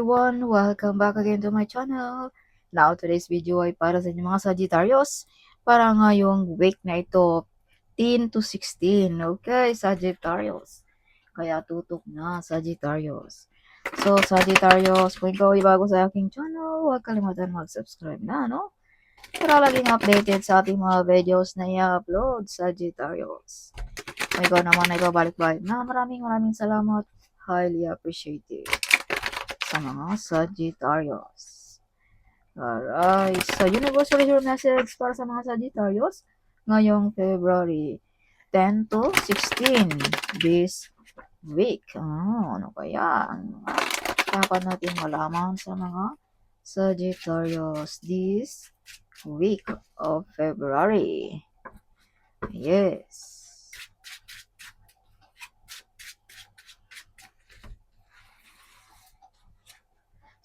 everyone! Welcome back again to my channel. Now, today's video ay para sa inyo mga Sagittarius. Para ngayong week na ito, 10 to 16. Okay, Sagittarius. Kaya tutok na, Sagittarius. So, Sagittarius, kung ikaw ay bago sa aking channel, huwag kalimutan mag-subscribe na, no? Para laging updated sa ating mga videos na i-upload, Sagittarius. Kung ikaw naman ay babalik-balik na, maraming salamat. Highly appreciated sa mga Sagittarius. Alright. So, universal hero message para sa mga Sagittarius ngayong February 10 to 16 this week. Ano kaya ang mga dapat natin malaman sa mga Sagittarius this week of February? Yes.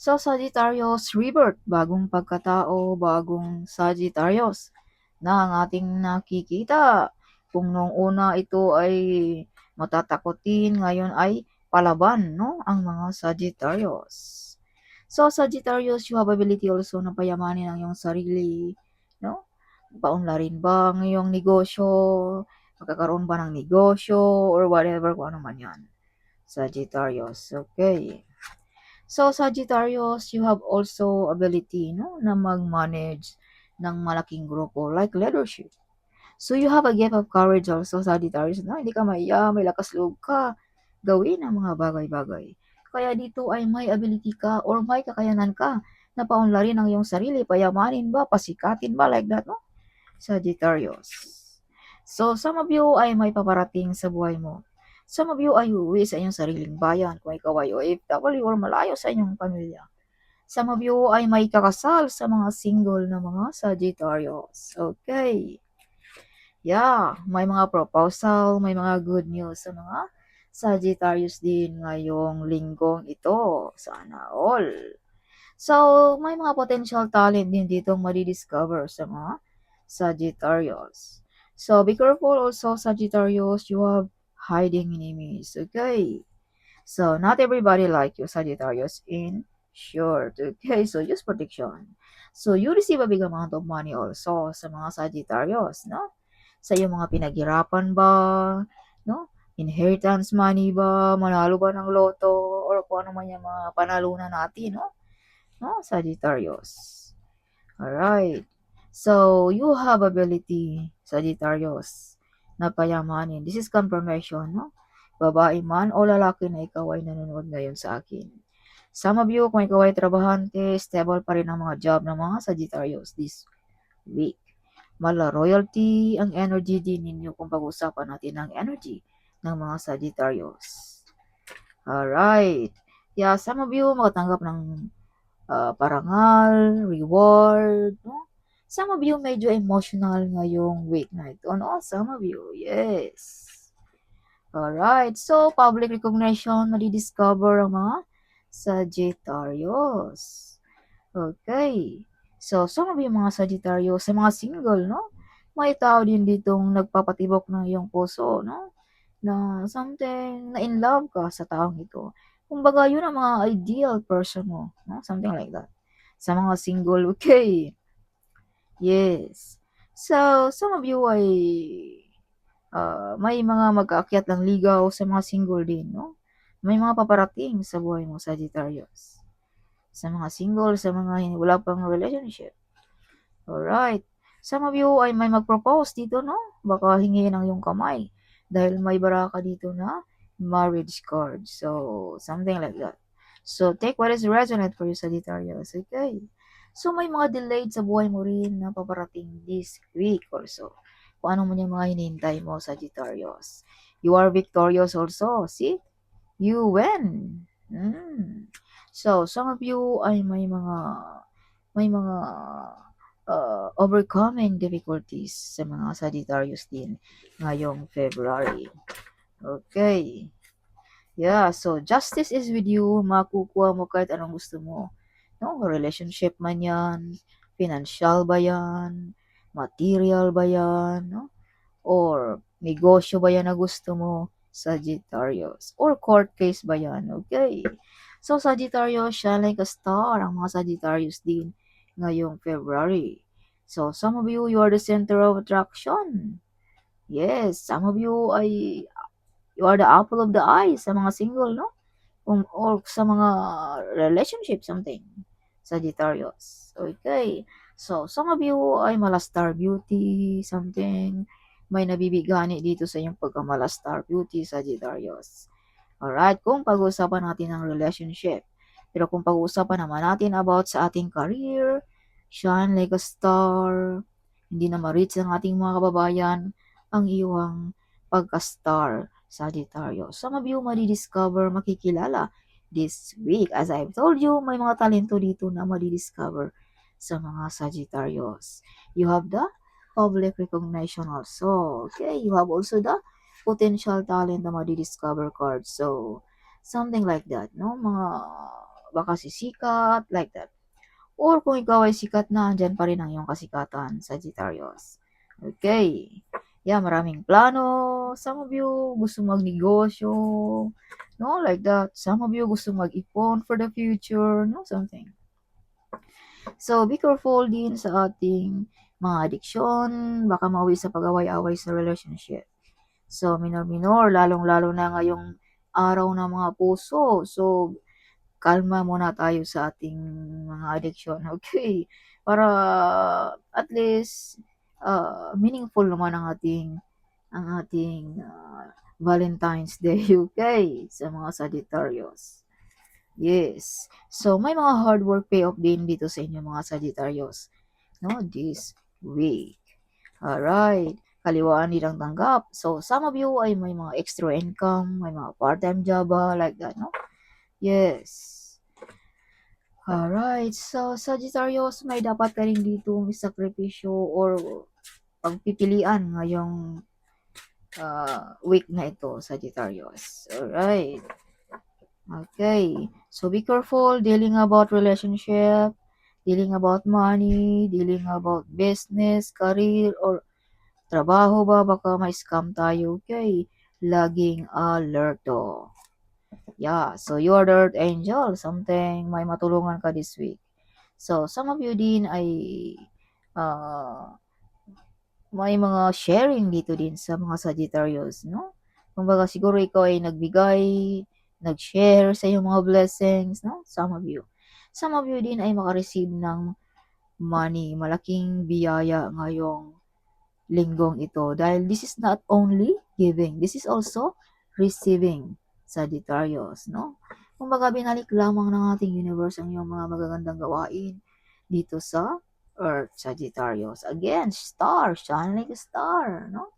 So, Sagittarius rebirth, bagong pagkatao, bagong Sagittarius na ang ating nakikita. Kung noong una ito ay matatakotin, ngayon ay palaban, no? Ang mga Sagittarius. So, Sagittarius, you have ability also na payamanin ang iyong sarili, no? Paunlarin ba ang iyong negosyo? Magkakaroon ba ng negosyo? Or whatever, kung ano man yan. Sagittarius, okay. So, Sagittarius, you have also ability, no, na mag-manage ng malaking grupo, like leadership. So, you have a gift of courage also, Sagittarius, no? Hindi ka maiya, may lakas loob ka, gawin ang mga bagay-bagay. Kaya dito ay may ability ka or may kakayanan ka na paunlarin ang iyong sarili, payamanin ba, pasikatin ba, like that, no? Sagittarius. So, some of you ay may paparating sa buhay mo. Some of you ay uuwi sa inyong sariling bayan kung ikaw ay OFW or malayo sa inyong pamilya. Some of you ay may kakasal sa mga single na mga Sagittarius. Okay. Yeah, may mga proposal, may mga good news sa mga Sagittarius din ngayong linggong ito. Sana all. So, may mga potential talent din ditong madidiscover sa mga Sagittarius. So, be careful also, Sagittarius, you have hiding enemies, okay? So, not everybody like you, Sagittarius, in short, okay? So, use protection. So, you receive a big amount of money also sa mga Sagittarius, no? Sa iyong mga pinaghirapan ba, no? Inheritance money ba, manalo ba ng loto, or kung ano man yung mga panalunan natin, no? No, Sagittarius. Alright. So, you have ability, Sagittarius, na payamanin. This is confirmation, no? Babae man o lalaki na ikaw ay nanonood ngayon sa akin. Some of you, kung ikaw ay trabahante, stable pa rin ang mga job ng mga Sagittarius this week. Mala royalty ang energy din ninyo kung pag-usapan natin ang energy ng mga Sagittarius. Alright. Yeah, some of you makatanggap ng parangal, reward, no? Some of you medyo emotional ngayong week na ito, no? Some of you, yes. Alright, so public recognition, madidiscover ang mga Sagittarius. Okay. So, some of you mga Sagittarius, sa mga single, no? May tao din ditong nagpapatibok ng iyong puso, no? Na something, na in love ka sa taong ito. Kumbaga, yun ang mga ideal person mo, no? Something like that. Sa mga single, okay. Yes. So, some of you ay may mga mag-aakyat ng ligaw sa mga single din, no? May mga paparating sa buhay mo, Sagittarius. Sa mga single, sa mga wala pang relationship. Alright. Some of you ay may mag-propose dito, no? Baka hingin ang iyong kamay. Dahil may baraka dito na marriage card. So, something like that. So, take what is resonant for you, Sagittarius. Okay? So, may mga delayed sa buhay mo rin na paparating this week also. Kung ano man yung mga hinihintay mo, Sagittarius. You are victorious also. See? You win. So, some of you ay may mga overcoming difficulties sa mga Sagittarius din ngayong February. Okay. Yeah, so justice is with you. Makukuha mo kahit anong gusto mo. No, relationship man yan, financial ba yan, material ba yan, no? Or negosyo ba yan na gusto mo, Sagittarius? Or court case ba yan? Okay. So, Sagittarius, shine like a star ang mga Sagittarius din ngayong February. So, some of you are the center of attraction. Yes, some of you you are the apple of the eye sa mga single, no? Or sa mga relationship, something. Sagittarius. Okay. So, some of you ay malastar beauty, something. May nabibigani dito sa iyong pagkamalastar beauty, Sagittarius. Alright, kung pag-uusapan natin ang relationship. Pero kung pag-uusapan naman natin about sa ating career, shine like a star, hindi na ma-reach ng ating mga kababayan ang iyong pagka-star, Sagittarius. Some of you madidiscover, makikilala this week. As I've told you, may mga talento dito na madidiscover sa mga Sagittarius. You have the public recognition also. Okay, you have also the potential talent na madi-discover card. So, something like that, no? Mga baka sisikat, like that. Or kung ikaw ay sikat na, andyan pa rin ang iyong kasikatan, Sagittarius. Okay. Yeah, maraming plano. Some of you gusto magnegosyo. No, like that. Some of you gusto mag-ipon for the future. No, something. So, be careful din sa ating mga addiction. Baka mauwi sa pag-away-away sa relationship. So, minor-minor, lalong-lalo na ngayong araw ng mga puso. So, kalma muna tayo sa ating mga addiction, okay? Para at least meaningful naman ang ating Valentine's Day, okay? Sa mga Sagittarius. Yes. So, may mga hard work payoff din dito sa inyo mga Sagittarius, no? This week. Alright. Kaliwaan nilang tanggap. So, some of you ay may mga extra income, may mga part-time job, like that, no? Yes. Alright. So, Sagittarius, may dapat ka rin ditong isakripisyo or pagpipilian ngayong week na ito, Sagittarius. Alright. Okay. So, be careful dealing about relationship, dealing about money, dealing about business, career, or trabaho ba, baka ma-scam tayo, okay? Laging alerto. Yeah, so you are the Earth Angel, something may matulungan ka this week. So, some of you din ay uh, may mga sharing dito din sa mga Sagittarius, no? Kumbaga siguro ikaw ay nagbigay, nag-share sa iyong mga blessings, no? Some of you. Some of you din ay makareceive ng money, malaking biyaya ngayong linggong ito. Dahil this is not only giving, this is also receiving, Sagittarius, no? Kumbaga binalik lamang ng ating universe ang iyong mga magagandang gawain dito sa Earth, Sagittarius. Again, star, shine like a star, no?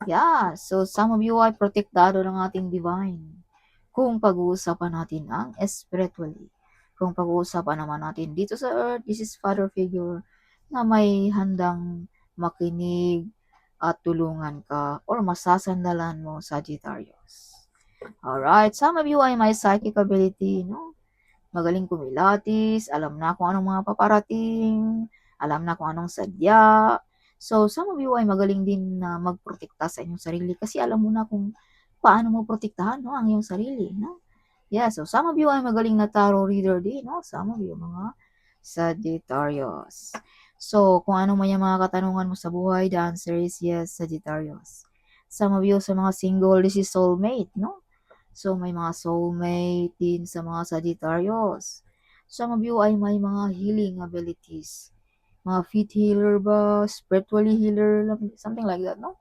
Yeah, so some of you ay protektado ng ating divine. Kung pag-uusapan natin ang spiritually. Kung pag-uusapan naman natin dito sa Earth, this is father figure na may handang makinig at tulungan ka or masasandalan mo, Sagittarius. Alright, some of you ay may psychic ability, no? Magaling kumilatis, alam na kung anong mga paparating, alam na kung anong sadya. So, some of you ay magaling din na magprotekta sa inyong sarili kasi alam mo na kung paano mo protektahan, no, ang iyong sarili, no? Yeah, so some of you ay magaling na tarot reader din, no? Some of you, mga Sagittarius. So, kung ano man yung mga katanungan mo sa buhay, the answer is yes, Sagittarius. Some of you sa mga single, this is soulmate, no? So, may mga soulmate din sa mga Sagittarius. Some of you ay may mga healing abilities. Mga feet healer ba? Spiritually healer? Something like that, no?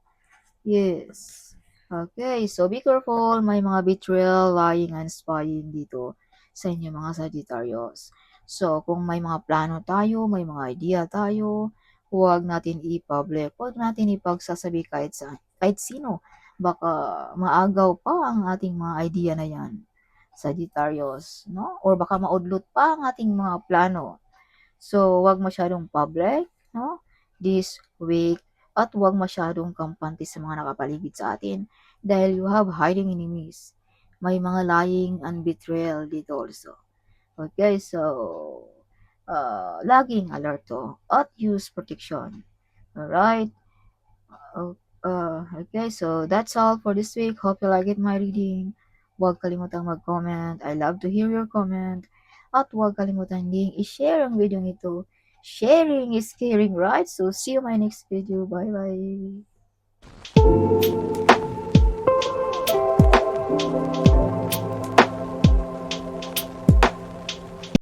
Yes. Okay, so be careful. May mga betrayal, lying, and spying dito sa inyo mga Sagittarius. So, kung may mga plano tayo, may mga idea tayo, huwag natin i-public, huwag natin ipagsasabi kahit sino. Baka maagaw pa ang ating mga idea na yan, Sagittarius, no? Or baka maudlot pa ang ating mga plano. So, huwag masyadong public, no? This week, at huwag masyadong kampante sa mga nakapaligid sa atin dahil you have hiding enemies. May mga lying and betrayal dito also. Okay, so laging alerto at use protection. Alright? Okay, so that's all for this week. Hope you like it, my reading. Huwag kalimutang mag-comment. I love to hear your comment. At huwag kalimutan ding i-share ang video nito. Sharing is caring, right? So, see you in my next video. Bye-bye.